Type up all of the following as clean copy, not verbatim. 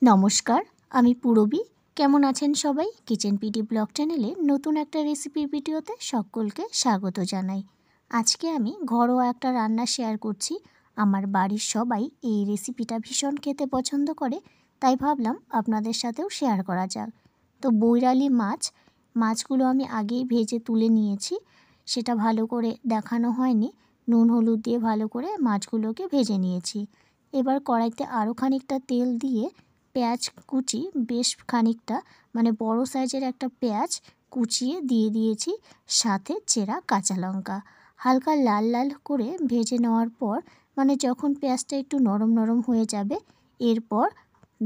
নমস্কার, আমি পূরবী। কেমন আছেন সবাই? কিচেন পিডি ব্লগ চ্যানেলে নতুন একটা রেসিপির ভিডিওতে সকলকে স্বাগত জানাই। আজকে আমি ঘরোয়া একটা রান্না শেয়ার করছি। আমার বাড়ির সবাই এই রেসিপিটা ভীষণ খেতে পছন্দ করে, তাই ভাবলাম আপনাদের সাথেও শেয়ার করা যাক। তো বৈরালি মাছগুলো আমি আগেই ভেজে তুলে নিয়েছি, সেটা ভালো করে দেখানো হয়নি। নুন হলুদ দিয়ে ভালো করে মাছগুলোকে ভেজে নিয়েছি। এবার কড়াইতে আরও খানিকটা তেল দিয়ে পেঁয়াজ কুচি বেশ খানিকটা, মানে বড় সাইজের একটা পেঁয়াজ কুচিয়ে দিয়ে দিয়েছি, সাথে চেরা কাঁচা লঙ্কা। হালকা লাল লাল করে ভেজে নেওয়ার পর, মানে যখন পেঁয়াজটা একটু নরম নরম হয়ে যাবে, এরপর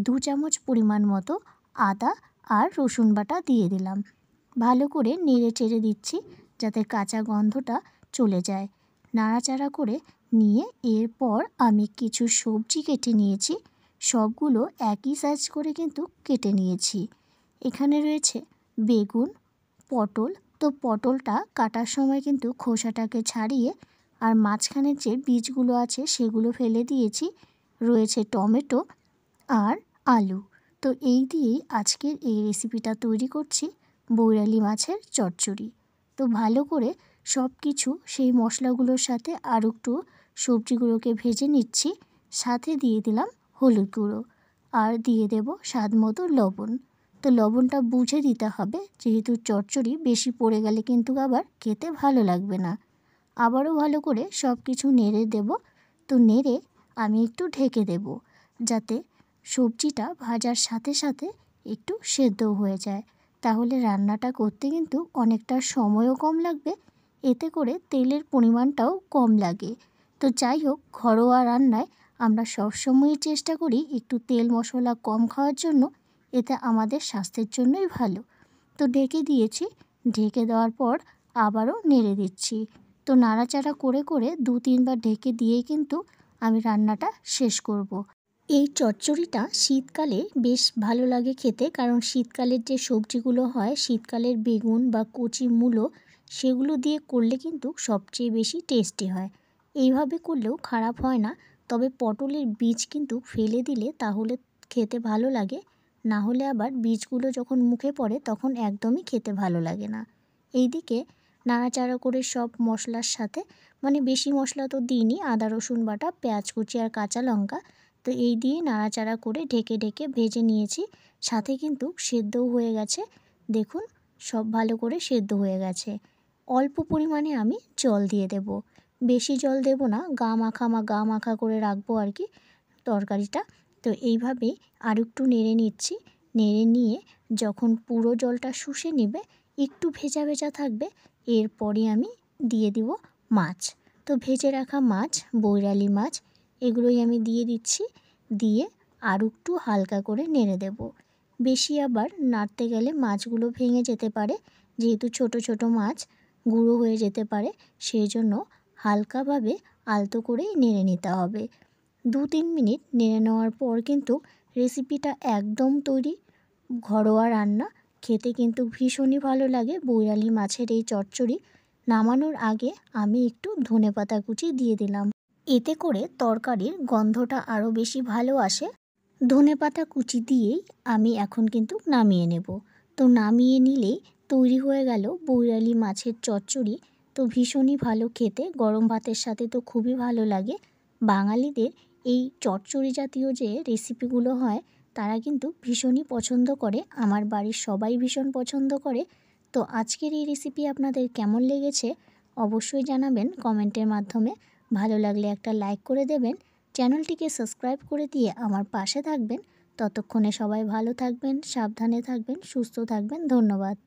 2 চামচ পরিমাণ মতো আদা আর রসুন বাটা দিয়ে দিলাম। ভালো করে নেড়ে চেড়ে দিচ্ছি যাতে কাঁচা গন্ধটা চলে যায়। নাড়াচাড়া করে নিয়ে এরপর আমি কিছু সবজি কেটে নিয়েছি। সবগুলো একই সাইজ করে কিন্তু কেটে নিয়েছি। এখানে রয়েছে বেগুন, পটল। তো পটলটা কাটার সময় কিন্তু খোসাটাকে ছাড়িয়ে আর মাঝখানের যে বীজগুলো আছে সেগুলো ফেলে দিয়েছি। রয়েছে টমেটো আর আলু। তো এই দিয়েই আজকের এই রেসিপিটা তৈরি করছি, বৈরালি মাছের চচ্চড়ি। তো ভালো করে সব কিছু সেই মশলাগুলোর সাথে আর একটু সবজিগুলোকে ভেজে নিচ্ছি। সাথে দিয়ে দিলাম হলুদ গুঁড়ো আর দিয়ে দেব স্বাদ মতো লবণ। তো লবণটা বুঝে দিতে হবে, যেহেতু চচ্চড়ি বেশি পড়ে গেলে কিন্তু আবার খেতে ভালো লাগবে না। আবারও ভালো করে সব কিছু নেড়ে দেব। তো নেড়ে আমি একটু ঢেকে দেব, যাতে সবজিটা ভাজার সাথে সাথে একটু সেদ্ধ হয়ে যায়। তাহলে রান্নাটা করতে কিন্তু অনেকটা সময়ও কম লাগবে, এতে করে তেলের পরিমাণটাও কম লাগে। তো যাই হোক, ঘরোয়া রান্নায় আমরা সবসময়ই চেষ্টা করি একটু তেল মশলা কম খাওয়ার জন্য, এতে আমাদের স্বাস্থ্যের জন্যই ভালো। তো ঢেকে দিয়েছি। ঢেকে দেওয়ার পর আবারও নেড়ে দিচ্ছি। তো নাড়াচাড়া করে করে 2-3 বার ঢেকে দিয়েই কিন্তু আমি রান্নাটা শেষ করব। এই চচ্চড়িটা শীতকালে বেশ ভালো লাগে খেতে, কারণ শীতকালের যে সবজিগুলো হয়, শীতকালের বেগুন বা কচি মূলো, সেগুলো দিয়ে করলে কিন্তু সবচেয়ে বেশি টেস্টি হয়। এইভাবে করলেও খারাপ হয় না, তবে পটলের বীজ কিন্তু ফেলে দিলে তাহলে খেতে ভালো লাগে, না হলে আবার বীজগুলো যখন মুখে পড়ে তখন একদমই খেতে ভালো লাগে না। এইদিকে নাড়াচাড়া করে সব মশলার সাথে, মানে বেশি মশলা তো দিইনি, আদা রসুন বাটা, পেঁয়াজ কুচি আর কাঁচা লঙ্কা, তো এই দিয়ে নাড়াচাড়া করে ঢেকে ঢেকে ভেজে নিয়েছি। সাথে কিন্তু সেদ্ধও হয়ে গেছে। দেখুন, সব ভালো করে সেদ্ধ হয়ে গেছে। অল্প পরিমাণে আমি জল দিয়ে দেব, বেশি জল দেব না, গা মাখা করে রাখবো আর কি তরকারিটা। তো এইভাবেই আর একটু নেড়ে নিচ্ছি। নেড়ে নিয়ে যখন পুরো জলটা শুষে নেবে, একটু ভেজা ভেজা থাকবে, এরপরই আমি দিয়ে দিব মাছ। তো ভেজে রাখা মাছ, বৈরালি মাছ, এগুলোই আমি দিয়ে দিচ্ছি। দিয়ে আর একটু হালকা করে নেড়ে দেব। বেশি আবার নাড়তে গেলে মাছগুলো ভেঙে যেতে পারে, যেহেতু ছোট ছোট মাছ, গুঁড়ো হয়ে যেতে পারে, সেই জন্য হালকাভাবে আলতো করেই নেড়ে নিতে হবে। 2-3 মিনিট নেড়ে নেওয়ার পর কিন্তু রেসিপিটা একদম তৈরি। ঘরোয়া রান্না, খেতে কিন্তু ভীষণই ভালো লাগে বৈরালি মাছের এই চচ্চড়ি। নামানোর আগে আমি একটু ধনেপাতা কুচি দিয়ে দিলাম, এতে করে তরকারির গন্ধটা আরও বেশি ভালো আসে। ধনেপাতা কুচি দিয়েই আমি এখন কিন্তু নামিয়ে নেব। তো নামিয়ে নিলেই তৈরি হয়ে গেল বৈরালি মাছের চচ্চড়ি। তো ভীষণই ভালো খেতে, গরম ভাতের সাথে তো খুবই ভালো লাগে। বাঙালিদের এই চচ্চড়ি জাতীয় যে রেসিপিগুলো হয়, তারা কিন্তু ভীষণই পছন্দ করে। আমার বাড়ির সবাই ভীষণ পছন্দ করে। তো আজকের এই রেসিপি আপনাদের কেমন লেগেছে অবশ্যই জানাবেন কমেন্টের মাধ্যমে। ভালো লাগলে একটা লাইক করে দেবেন, চ্যানেলটিকে সাবস্ক্রাইব করে দিয়ে আমার পাশে থাকবেন। ততক্ষণে সবাই ভালো থাকবেন, সাবধানে থাকবেন, সুস্থ থাকবেন। ধন্যবাদ।